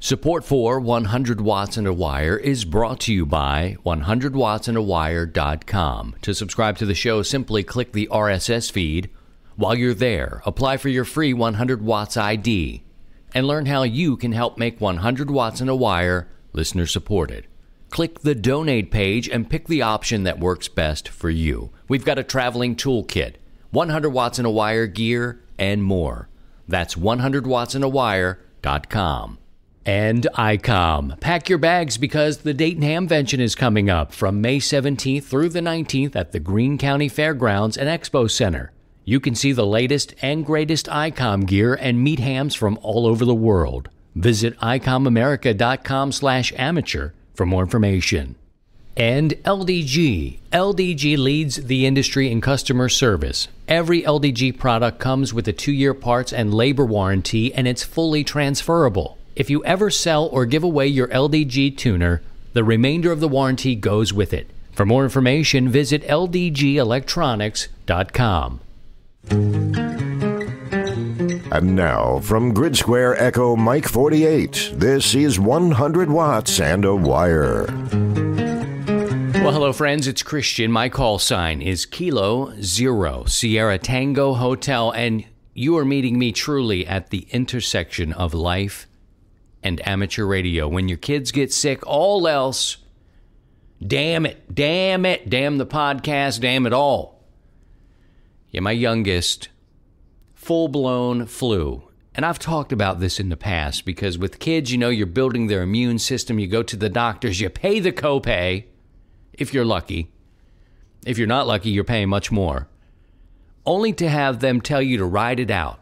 Support for 100 Watts and a Wire is brought to you by 100wattsandawire.com. To subscribe to the show, simply click the RSS feed. While you're there, apply for your free 100 Watts ID and learn how you can help make 100 Watts and a Wire listener supported. Click the donate page and pick the option that works best for you. We've got a traveling toolkit, 100 Watts and a Wire gear, and more. That's 100wattsandawire.com. And ICOM. Pack your bags because the Dayton Hamvention is coming up from May 17th through the 19th at the Greene County Fairgrounds and Expo Center. You can see the latest and greatest ICOM gear and meet hams from all over the world. Visit icomamerica.com/amateur for more information. And LDG. LDG leads the industry in customer service. Every LDG product comes with a 2-year parts and labor warranty, and it's fully transferable. If you ever sell or give away your LDG tuner, the remainder of the warranty goes with it. For more information, visit ldgelectronics.com. And now, from Grid Square Echo Mike 48, this is 100 Watts and a Wire. Well, hello, friends. It's Christian. My call sign is Kilo Zero Sierra Tango Hotel, and you are meeting me truly at the intersection of life and amateur radio. When your kids get sick, all else, damn it, damn the podcast, damn it all. Yeah, my youngest, full-blown flu. And I've talked about this in the past because with kids, you know, you're building their immune system. You go to the doctors, you pay the copay, if you're lucky. If you're not lucky, you're paying much more. Only to have them tell you to ride it out.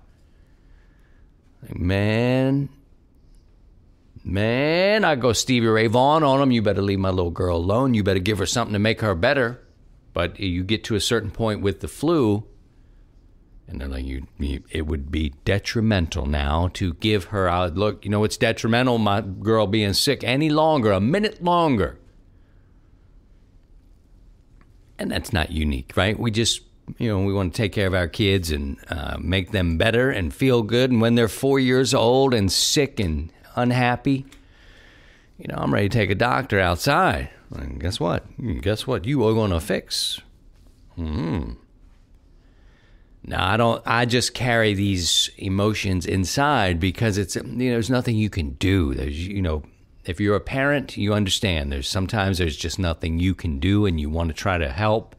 Man, I go Stevie Ray Vaughan on them. You better leave my little girl alone. You better give her something to make her better. But you get to a certain point with the flu, and they're like, it would be detrimental now to give her, look, you know, it's detrimental, my girl being sick any longer, a minute longer. And that's not unique, right? We just, you know, we want to take care of our kids and make them better and feel good. And when they're 4 years old and sick and unhappy, you know, I'm ready to take a doctor outside. And guess what? You are going to fix. No, I don't. I just carry these emotions inside because it's, you know, there's nothing you can do. There's, you know, if you're a parent, you understand. Sometimes there's just nothing you can do, and you want to try to help.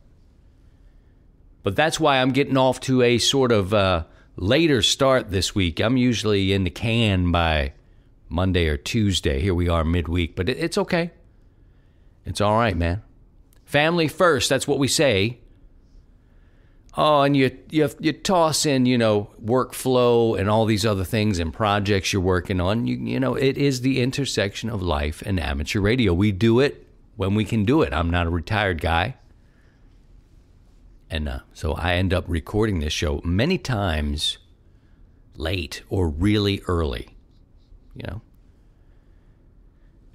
But that's why I'm getting off to a sort of later start this week. I'm usually in the can by Monday or Tuesday. Here we are midweek, but it's okay. It's all right, man. Family first, that's what we say. Oh, and you toss in, you know, workflow and all these other things and projects you're working on. You know, it is the intersection of life and amateur radio. We do it when we can do it. I'm not a retired guy. And so I end up recording this show many times late or really early. You know.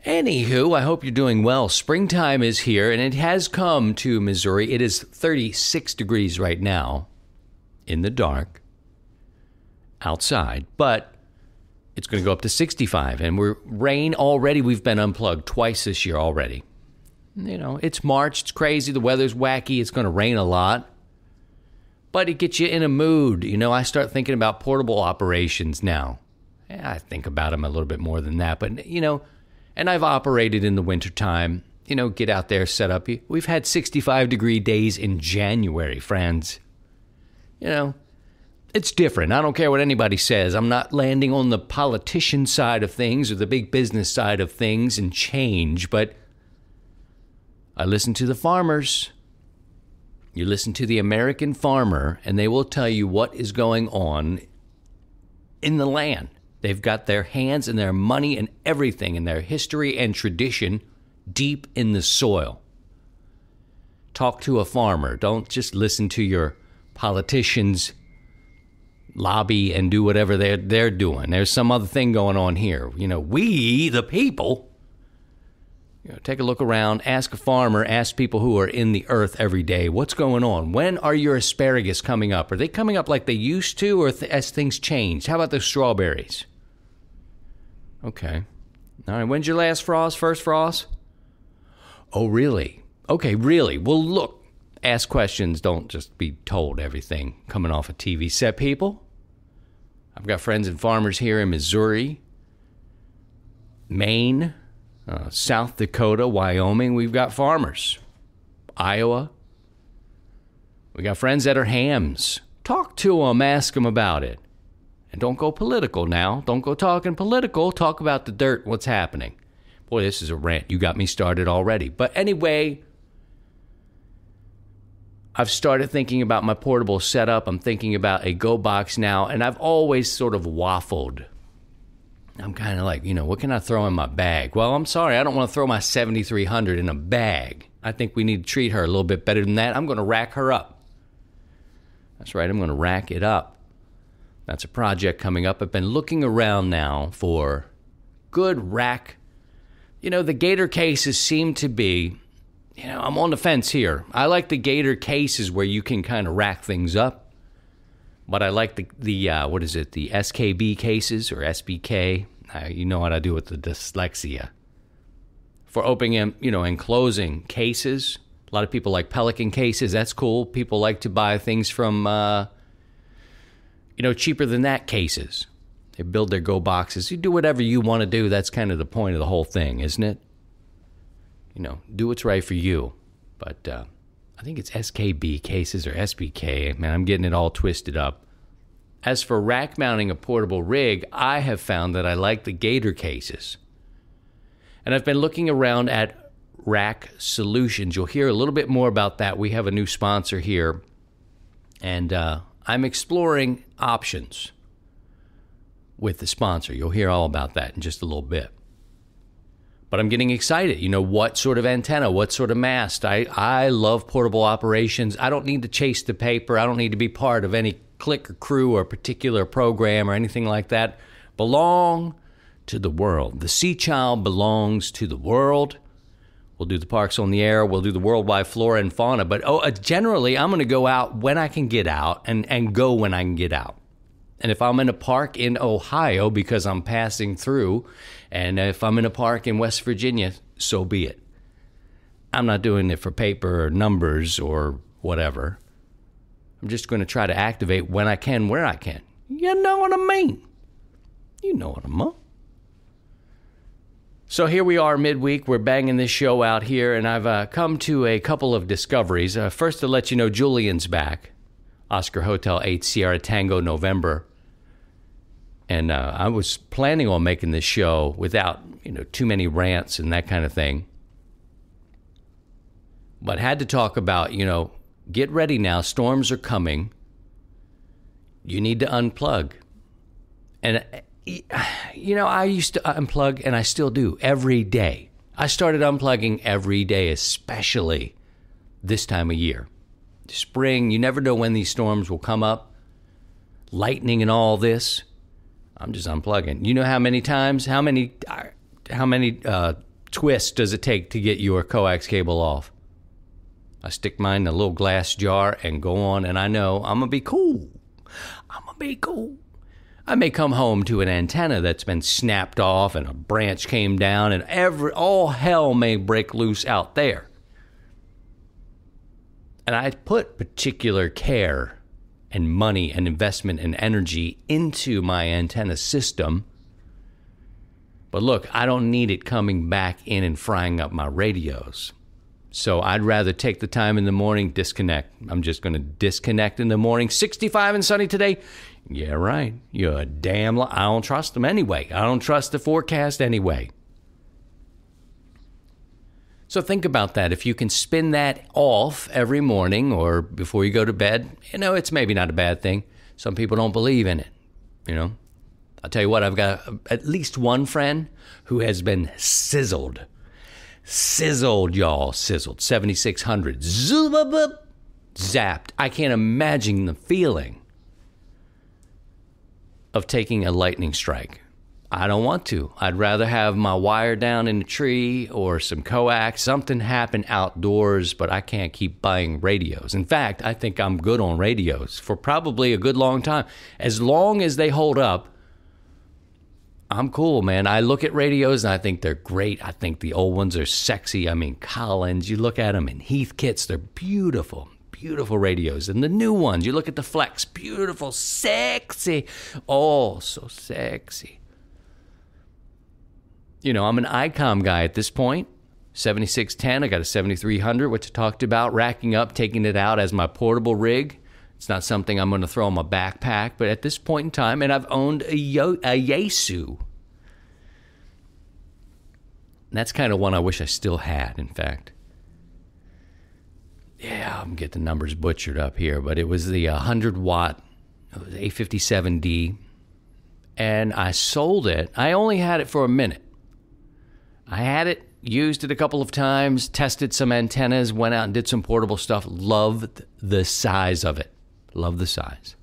Anywho, I hope you're doing well. Springtime is here, and it has come to Missouri. It is 36 degrees right now in the dark outside, but it's going to go up to 65, and rain already. We've been unplugged twice this year already. You know, it's March. It's crazy. The weather's wacky. It's going to rain a lot, but it gets you in a mood. You know, I start thinking about portable operations now. I think about them a little bit more than that, but, you know, and I've operated in the wintertime, you know, get out there, set up. We've had 65-degree days in January, friends. You know, it's different. I don't care what anybody says. I'm not landing on the politician side of things or the big business side of things and change, but I listen to the farmers. You listen to the American farmer, and they will tell you what is going on in the land. They've got their hands and their money and everything and their history and tradition deep in the soil. Talk to a farmer. Don't just listen to your politicians lobby and do whatever they're doing. There's some other thing going on here. You know, we, the people, you know, take a look around, ask a farmer, ask people who are in the earth every day, what's going on? When are your asparagus coming up? Are they coming up like they used to, or as things change? How about the strawberries? Okay. All right, when's your last frost? First frost? Oh, really? Okay, really? Well, look, ask questions. Don't just be told everything coming off a TV set, people. I've got friends and farmers here in Missouri, Maine, South Dakota, Wyoming. We've got farmers. Iowa. We got friends that are hams. Talk to them, ask them about it. And don't go political now. Don't go talking political. Talk about the dirt, what's happening. Boy, this is a rant. You got me started already. But anyway, I've started thinking about my portable setup. I'm thinking about a Go Box now, and I've always sort of waffled. I'm kind of like, what can I throw in my bag? Well, I'm sorry, I don't want to throw my 7300 in a bag. I think we need to treat her a little bit better than that. I'm going to rack her up. That's right, I'm going to rack it up. That's a project coming up. I've been looking around now for good rack. The Gator cases seem to be, I'm on the fence here. I like the Gator cases where you can kind of rack things up. But I like the the SKB cases or SBK. You know what I do with the dyslexia. For opening and closing cases. A lot of people like Pelican cases. That's cool. People like to buy things from cheaper than that cases. They build their Go Boxes. You do whatever you want to do. That's kind of the point of the whole thing, isn't it? Do what's right for you. But I think it's SKB cases or SBK. Man, I'm getting it all twisted up. As for rack mounting a portable rig, I have found that I like the Gator cases. And I've been looking around at Rack Solutions. You'll hear a little bit more about that. We have a new sponsor here. And I'm exploring options with the sponsor. You'll hear all about that in just a little bit. But I'm getting excited. What sort of antenna, what sort of mast. I love portable operations. I don't need to chase the paper. I don't need to be part of any clique or crew or particular program or anything like that. Belong to the world. The Sea Child belongs to the world. We'll do the Parks on the Air. We'll do the worldwide flora and fauna. But generally, I'm going to go out when I can get out and go when I can get out. And if I'm in a park in Ohio because I'm passing through, and if I'm in a park in West Virginia, so be it. I'm not doing it for paper or numbers or whatever. I'm just going to try to activate when I can, where I can. You know what I mean? You know what I mean. So here we are midweek. We're banging this show out here, and I've come to a couple of discoveries. First, to let you know, Julian's back. Oscar Hotel 8 Sierra Tango November. And I was planning on making this show without, too many rants and that kind of thing. But had to talk about, get ready now. Storms are coming. You need to unplug. And I used to unplug, and I still do, every day. I started unplugging every day, especially this time of year. Spring, you never know when these storms will come up. Lightning and all this. I'm just unplugging. You know how many times, how many twists does it take to get your coax cable off? I stick mine in a little glass jar and go on, and I know I'm going to be cool. I may come home to an antenna that's been snapped off and a branch came down and all hell may break loose out there. And I put particular care and money and investment and energy into my antenna system. But look, I don't need it coming back in and frying up my radios. So I'd rather take the time in the morning, disconnect. I'm just going to disconnect in the morning. 65 and sunny today. Yeah, right. You're a damn I don't trust them anyway. I don't trust the forecast anyway. So think about that. If you can spin that off every morning or before you go to bed, it's maybe not a bad thing. Some people don't believe in it, I'll tell you what, I've got at least one friend who has been sizzled. Sizzled, y'all. Sizzled. 7600. Zapped. I can't imagine the feeling of taking a lightning strike. I don't want to. I'd rather have my wire down in a tree or some coax, something happen outdoors, but I can't keep buying radios. In fact, I think I'm good on radios for probably a good long time. As long as they hold up, I'm cool, man. I look at radios and I think they're great. I think the old ones are sexy. I mean, Collins, you look at them, and Heathkits, they're beautiful, beautiful radios. And the new ones, you look at the Flex, beautiful, sexy. Oh, so sexy. You know, I'm an ICOM guy at this point. 7610, I got a 7300, which I talked about, racking up, taking it out as my portable rig. It's not something I'm going to throw in my backpack, but at this point in time, and I've owned a Yaesu. And that's kind of one I wish I still had, in fact. Yeah, I'm getting the numbers butchered up here, but it was the 100-watt, it was A57D, and I sold it. I only had it for a minute. I had it, used it a couple of times, tested some antennas, went out and did some portable stuff. Loved the size of it. Love the size.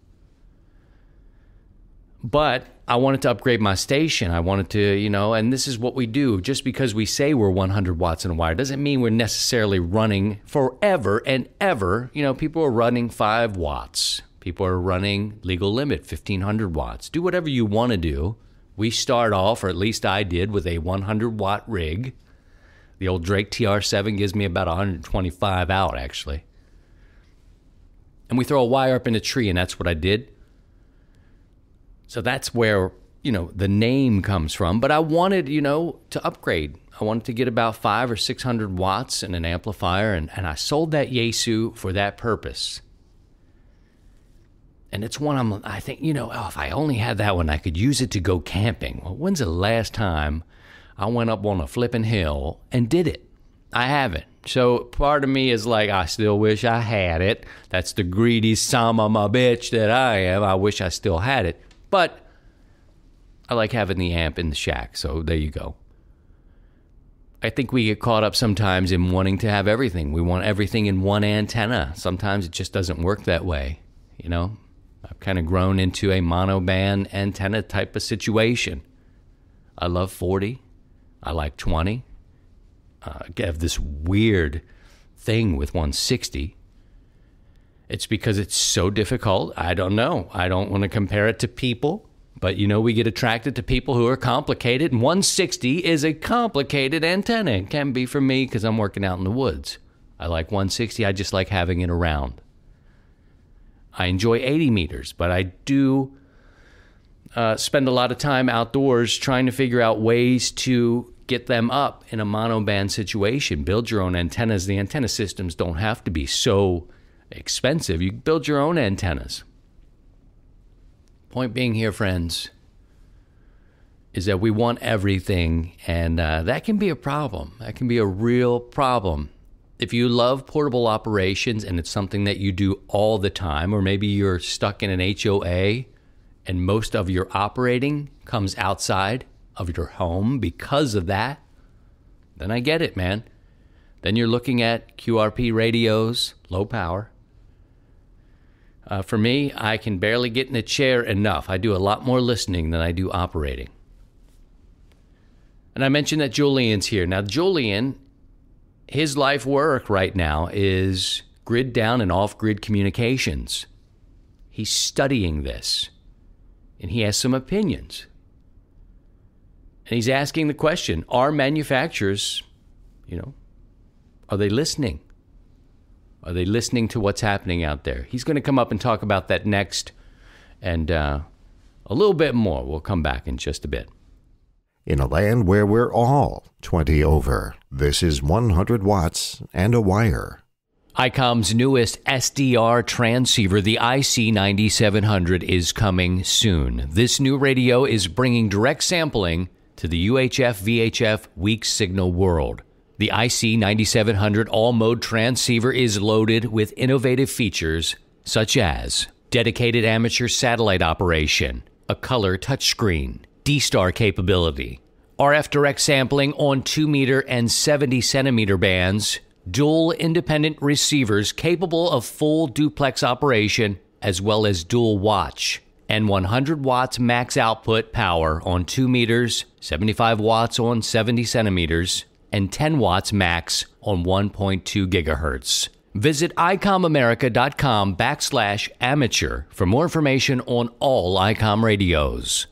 But I wanted to upgrade my station. I wanted to, you know, and this is what we do. Just because we say we're 100 watts in a wire doesn't mean we're necessarily running forever and ever. You know, people are running 5 watts. People are running legal limit, 1,500 watts. Do whatever you want to do. We start off, or at least I did, with a 100-watt rig. The old Drake TR7 gives me about 125 out, actually. And we throw a wire up in a tree, and that's what I did. So that's where, you know, the name comes from. But I wanted, you know, to upgrade. I wanted to get about 500 or 600 watts in an amplifier, and I sold that Yaesu for that purpose. And it's one I think, you know, if I only had that one, I could use it to go camping. Well, when's the last time I went up on a flipping hill and did it? I haven't. So part of me is like, I still wish I had it. That's the greedy son of a bitch that I am. I wish I still had it. But I like having the amp in the shack, so there you go. I think we get caught up sometimes in wanting to have everything. We want everything in one antenna. Sometimes it just doesn't work that way, you know? I've kind of grown into a monoband antenna type of situation. I love 40. I like 20. I have this weird thing with 160. It's because it's so difficult. I don't know. I don't want to compare it to people, but you know, we get attracted to people who are complicated, and 160 is a complicated antenna. It can be for me because I'm working out in the woods. I like 160. I just like having it around. I enjoy 80 meters, but I do spend a lot of time outdoors trying to figure out ways to get them up in a monoband situation. Build your own antennas. The antenna systems don't have to be so expensive. You build your own antennas. Point being here, friends, is that we want everything, and that can be a problem. That can be a real problem. If you love portable operations and it's something that you do all the time, or maybe you're stuck in an HOA and most of your operating comes outside of your home because of that, then I get it, man. Then you're looking at QRP radios, low power. For me, I can barely get in a chair enough. I do a lot more listening than I do operating. And I mentioned that Julian's here. Now, Julian, his life work right now is grid down and off-grid communications. He's studying this, and he has some opinions. And he's asking the question, are manufacturers, are they listening? Are they listening to what's happening out there? He's going to come up and talk about that next, and a little bit more. We'll come back in just a bit. In a land where we're all 20 over, this is 100 watts and a wire. ICOM's newest SDR transceiver, the IC9700, is coming soon. This new radio is bringing direct sampling to the UHF-VHF weak signal world. The IC9700 all-mode transceiver is loaded with innovative features such as dedicated amateur satellite operation, a color touchscreen, D-Star capability, RF direct sampling on 2-meter and 70-centimeter bands, dual independent receivers capable of full duplex operation, as well as dual watch, and 100 watts max output power on 2 meters, 75 watts on 70 centimeters, and 10 watts max on 1.2 gigahertz. Visit icomamerica.com/amateur for more information on all ICOM radios.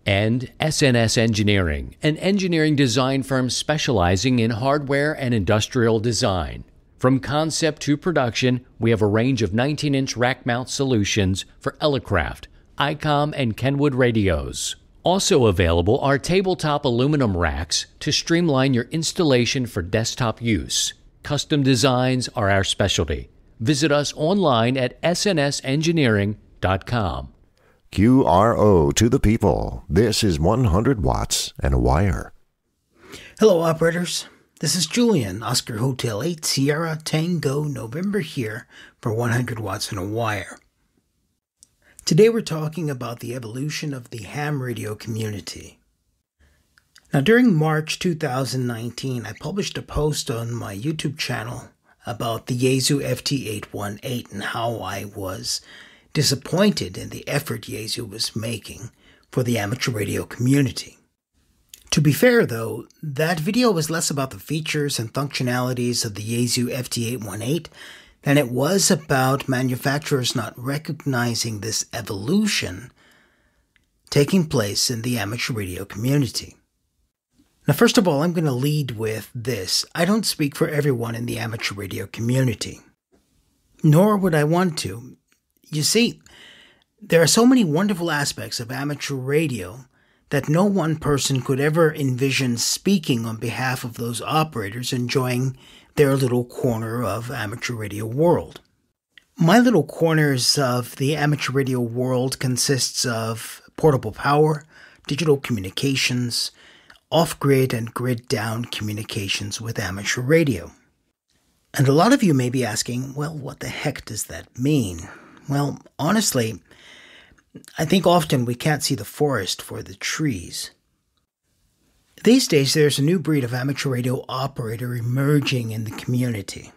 And SNS Engineering, an engineering design firm specializing in hardware and industrial design. From concept to production, we have a range of 19-inch rack mount solutions for Elecraft, ICOM, and Kenwood radios. Also available are tabletop aluminum racks to streamline your installation for desktop use. Custom designs are our specialty. Visit us online at snsengineering.com. QRO to the people. This is 100 watts and a wire. Hello, operators. This is Julian, Oscar Hotel 8 Sierra Tango November here for 100 watts and a wire. Today we're talking about the evolution of the ham radio community. Now, during March 2019, I published a post on my YouTube channel about the Yaesu FT818 and how I was disappointed in the effort Yaesu was making for the amateur radio community. To be fair, though, that video was less about the features and functionalities of the Yaesu FT818 than it was about manufacturers not recognizing this evolution taking place in the amateur radio community. Now, first of all, I'm going to lead with this. I don't speak for everyone in the amateur radio community, nor would I want to. You see, there are so many wonderful aspects of amateur radio that no one person could ever envision speaking on behalf of those operators enjoying their little corner of amateur radio world. My little corners of the amateur radio world consists of portable power, digital communications, off-grid and grid-down communications with amateur radio. And a lot of you may be asking, well, what the heck does that mean? Well, honestly, I think often we can't see the forest for the trees. These days, there's a new breed of amateur radio operator emerging in the community.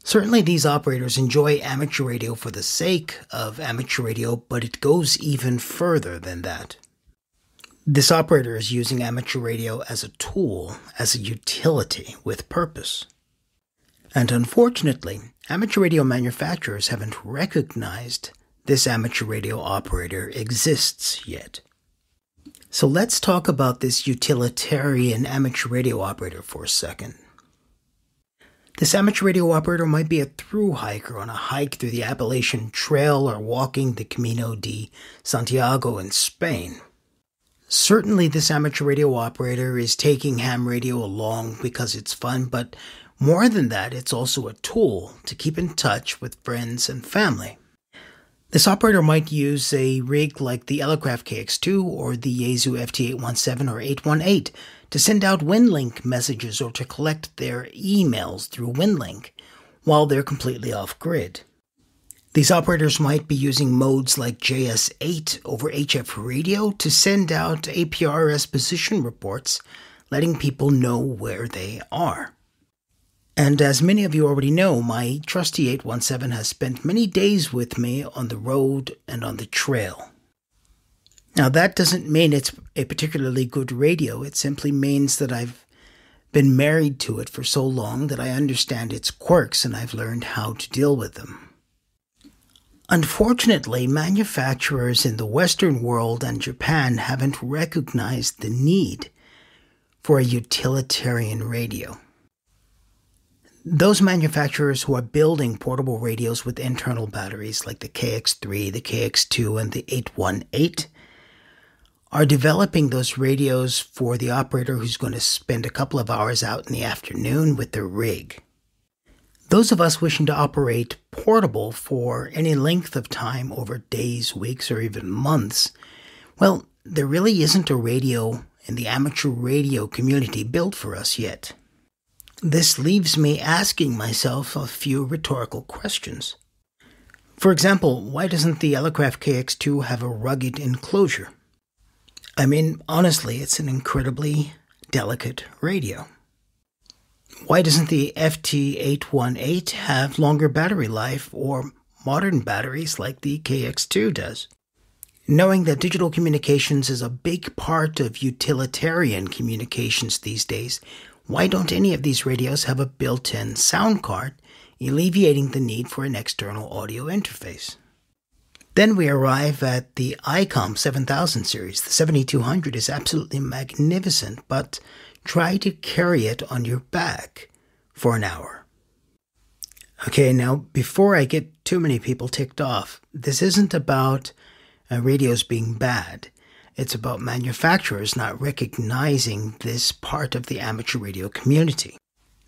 Certainly, these operators enjoy amateur radio for the sake of amateur radio, but it goes even further than that. This operator is using amateur radio as a tool, as a utility, with purpose. And unfortunately, amateur radio manufacturers haven't recognized this amateur radio operator exists yet. So let's talk about this utilitarian amateur radio operator for a second. This amateur radio operator might be a through hiker on a hike through the Appalachian Trail or walking the Camino de Santiago in Spain. Certainly this amateur radio operator is taking ham radio along because it's fun, but more than that, it's also a tool to keep in touch with friends and family. This operator might use a rig like the Elecraft KX2 or the Yaesu FT817 or 818 to send out WinLink messages or to collect their emails through WinLink while they're completely off-grid. These operators might be using modes like JS8 over HF radio to send out APRS position reports, letting people know where they are. And as many of you already know, my trusty 817 has spent many days with me on the road and on the trail. Now, that doesn't mean it's a particularly good radio. It simply means that I've been married to it for so long that I understand its quirks and I've learned how to deal with them. Unfortunately, manufacturers in the Western world and Japan haven't recognized the need for a utilitarian radio. Those manufacturers who are building portable radios with internal batteries like the KX3, the KX2, and the 818 are developing those radios for the operator who's going to spend a couple of hours out in the afternoon with their rig. Those of us wishing to operate portable for any length of time over days, weeks, or even months, well, there really isn't a radio in the amateur radio community built for us yet. This leaves me asking myself a few rhetorical questions. For example, why doesn't the Elecraft KX2 have a rugged enclosure? I mean, honestly, it's an incredibly delicate radio. Why doesn't the FT818 have longer battery life or modern batteries like the KX2 does? Knowing that digital communications is a big part of utilitarian communications these days, why don't any of these radios have a built-in sound card, alleviating the need for an external audio interface? Then we arrive at the ICOM 7000 series. The 7200 is absolutely magnificent, but try to carry it on your back for an hour. Okay, now before I get too many people ticked off, this isn't about radios being bad. It's about manufacturers not recognizing this part of the amateur radio community.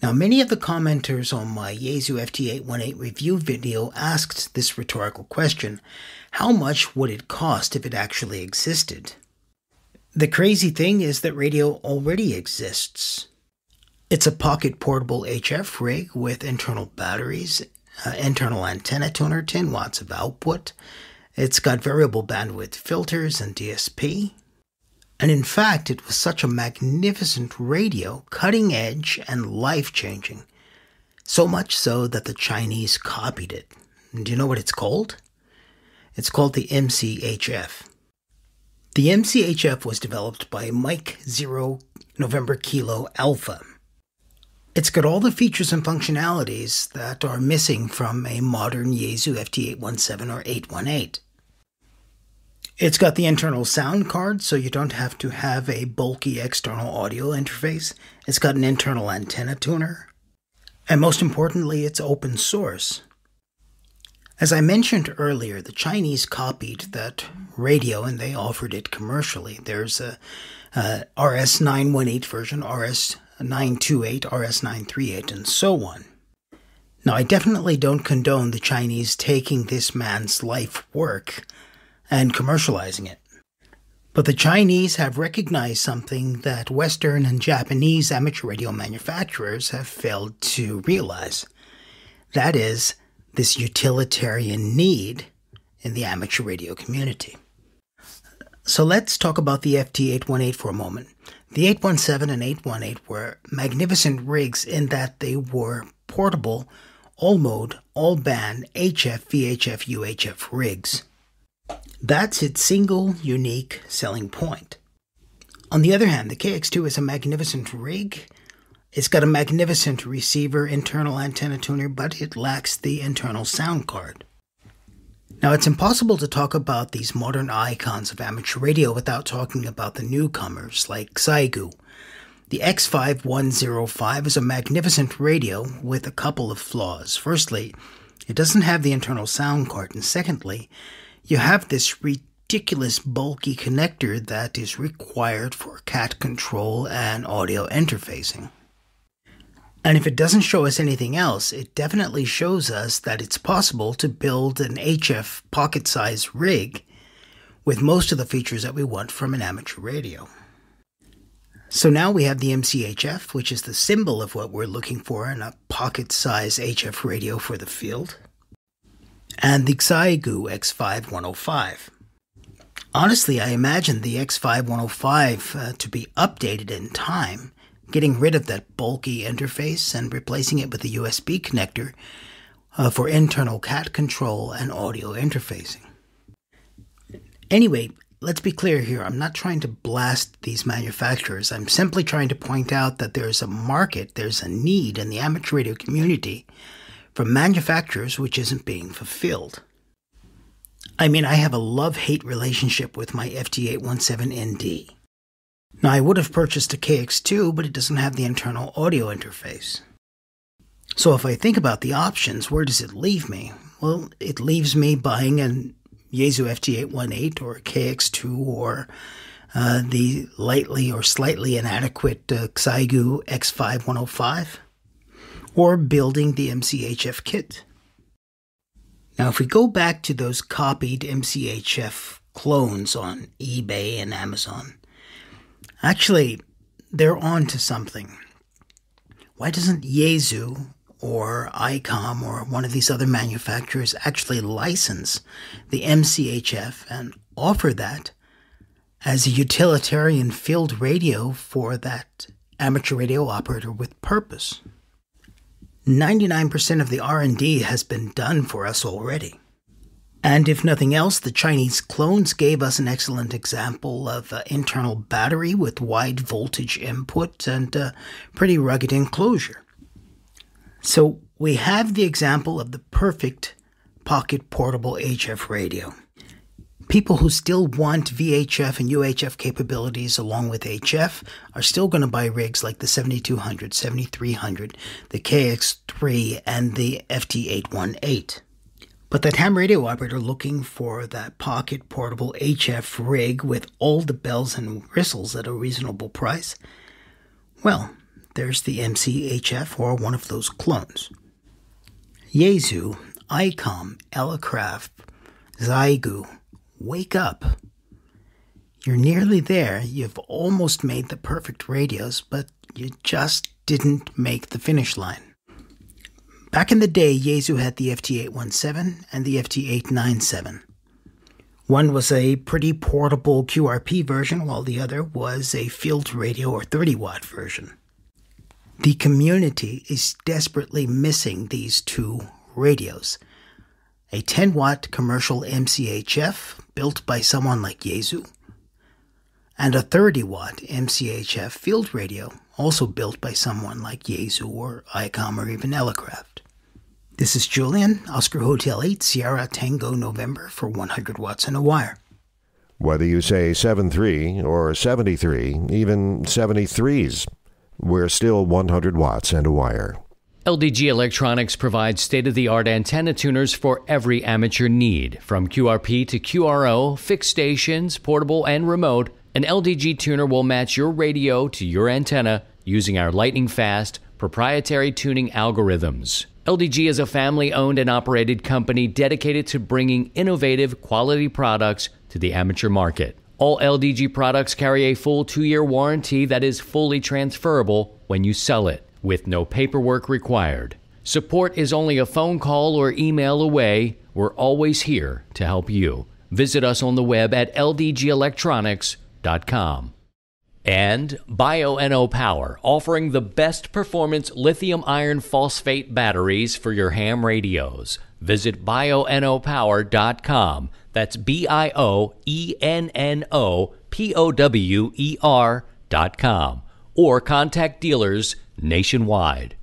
Now, many of the commenters on my Yaesu FT818 review video asked this rhetorical question: how much would it cost if it actually existed? The crazy thing is that radio already exists. It's a pocket portable HF rig with internal batteries, internal antenna tuner, 10 watts of output. It's got variable bandwidth filters and DSP. And in fact, it was such a magnificent radio, cutting edge and life-changing. So much so that the Chinese copied it. And do you know what it's called? It's called the MCHF. The MCHF was developed by Mike 0 November Kilo Alpha. It's got all the features and functionalities that are missing from a modern Yaesu FT817 or 818. It's got the internal sound card, so you don't have to have a bulky external audio interface. It's got an internal antenna tuner. And most importantly, it's open source. As I mentioned earlier, the Chinese copied that radio and they offered it commercially. There's a RS918 version, RS928, RS938, and so on. Now, I definitely don't condone the Chinese taking this man's life work and commercializing it. But the Chinese have recognized something that Western and Japanese amateur radio manufacturers have failed to realize. That is, this utilitarian need in the amateur radio community. So let's talk about the FT818 for a moment. The 817 and 818 were magnificent rigs in that they were portable, all-mode, all-band, HF, VHF, UHF rigs. That's its single, unique selling point. On the other hand, the KX2 is a magnificent rig. It's got a magnificent receiver, internal antenna tuner, but it lacks the internal sound card. Now, it's impossible to talk about these modern icons of amateur radio without talking about the newcomers like Xiegu. The X5105 is a magnificent radio with a couple of flaws. Firstly, it doesn't have the internal sound card, and secondly, you have this ridiculous bulky connector that is required for cat control and audio interfacing. And if it doesn't show us anything else, it definitely shows us that it's possible to build an HF pocket-sized rig with most of the features that we want from an amateur radio. So now we have the MCHF, which is the symbol of what we're looking for in a pocket-sized HF radio for the field, and the Xiegu X5105. Honestly, I imagine the X5105 to be updated in time, getting rid of that bulky interface and replacing it with a USB connector for internal cat control and audio interfacing. Anyway, let's be clear here. I'm not trying to blast these manufacturers. I'm simply trying to point out that there's a market, there's a need in the amateur radio community from manufacturers which isn't being fulfilled. I mean, I have a love-hate relationship with my FT817ND. Now, I would have purchased a KX2, but it doesn't have the internal audio interface. So if I think about the options, where does it leave me? Well, it leaves me buying a Yaesu FT818 or a KX2 or the lightly or slightly inadequate Xiegu X5105. Or building the MCHF kit. Now, if we go back to those copied MCHF clones on eBay and Amazon, actually, they're on to something. Why doesn't Yaesu or ICOM or one of these other manufacturers actually license the MCHF and offer that as a utilitarian field radio for that amateur radio operator with purpose? 99% of the R&D has been done for us already. And if nothing else, the Chinese clones gave us an excellent example of internal battery with wide voltage input and pretty rugged enclosure. So we have the example of the perfect pocket portable HF radio. People who still want VHF and UHF capabilities along with HF are still going to buy rigs like the 7200, 7300, the KX3, and the FT818. But that ham radio operator looking for that pocket portable HF rig with all the bells and whistles at a reasonable price, well, there's the MCHF or one of those clones. Yaesu, ICOM, Elecraft, Xiegu, wake up. You're nearly there. You've almost made the perfect radios, but you just didn't make the finish line. Back in the day, Yaesu had the FT817 and the FT897. One was a pretty portable QRP version, while the other was a field radio or 30-watt version. The community is desperately missing these two radios. A 10-watt commercial MCHF built by someone like Yaesu, and a 30-watt MCHF field radio also built by someone like Yaesu or ICOM or even Elecraft. This is Julian, Oscar Hotel 8, Sierra Tango November for 100 watts and a wire. Whether you say 73 or 73, even 73s, we're still 100 watts and a wire. LDG Electronics provides state-of-the-art antenna tuners for every amateur need. From QRP to QRO, fixed stations, portable and remote, an LDG tuner will match your radio to your antenna using our lightning-fast, proprietary tuning algorithms. LDG is a family-owned and operated company dedicated to bringing innovative, quality products to the amateur market. All LDG products carry a full 2-year warranty that is fully transferable when you sell it, with no paperwork required. Support is only a phone call or email away. We're always here to help you. Visit us on the web at ldgelectronics.com. And BioNO Power, offering the best performance lithium iron phosphate batteries for your ham radios. Visit bionopower.com. That's BIOENNOPOWER.com. Or contact dealers nationwide.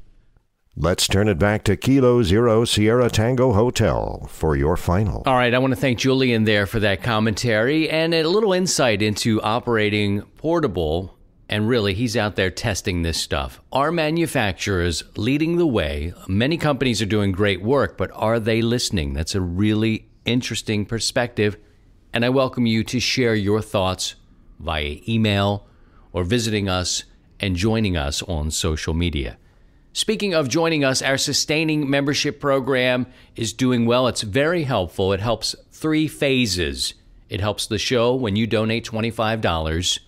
Let's turn it back to Kilo Zero Sierra Tango Hotel for your final. All right, I want to thank Julian there for that commentary and a little insight into operating portable. And really, he's out there testing this stuff. Our manufacturers leading the way. Many companies are doing great work, but are they listening? That's a really interesting perspective. And I welcome you to share your thoughts via email or visiting us and joining us on social media. Speaking of joining us, our sustaining membership program is doing well. It's very helpful. It helps 3 phases. It helps the show when you donate $25.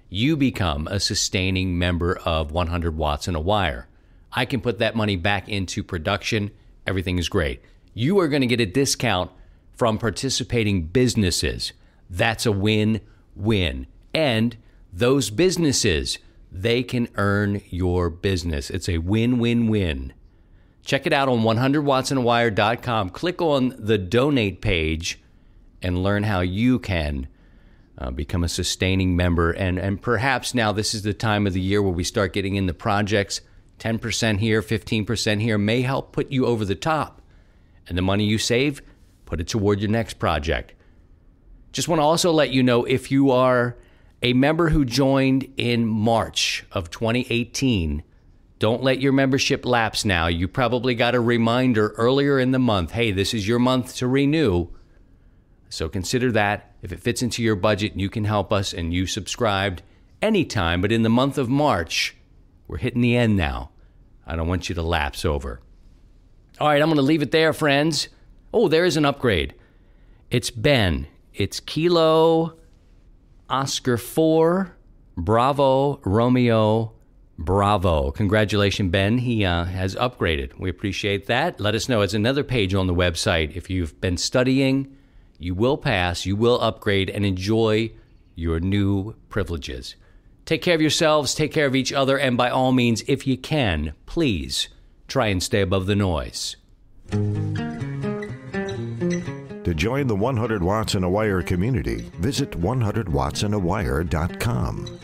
You become a sustaining member of 100 watts and a wire. I can put that money back into production. Everything is great. You are going to get a discount from participating businesses. That's a win-win. And those businesses, they can earn your business. It's a win-win-win. Check it out on 100wattsandawire.com. Click on the donate page and learn how you can become a sustaining member. And perhaps now this is the time of the year where we start getting into projects. 10% here, 15% here may help put you over the top. And the money you save, put it toward your next project. Just want to also let you know, if you are a member who joined in March of 2018, don't let your membership lapse now. You probably got a reminder earlier in the month, hey, this is your month to renew. So consider that. If it fits into your budget and you can help us and you subscribed anytime, but in the month of March, we're hitting the end now. I don't want you to lapse over. All right, I'm going to leave it there, friends. Oh, there is an upgrade. It's Ben. It's Kilo Oscar 4, Bravo, Romeo, Bravo. Congratulations, Ben. He has upgraded. We appreciate that. Let us know. It's another page on the website. If you've been studying, you will pass, you will upgrade, and enjoy your new privileges. Take care of yourselves, take care of each other, and by all means, if you can, please try and stay above the noise. To join the 100 Watts and a Wire community, visit 100wattsandawire.com.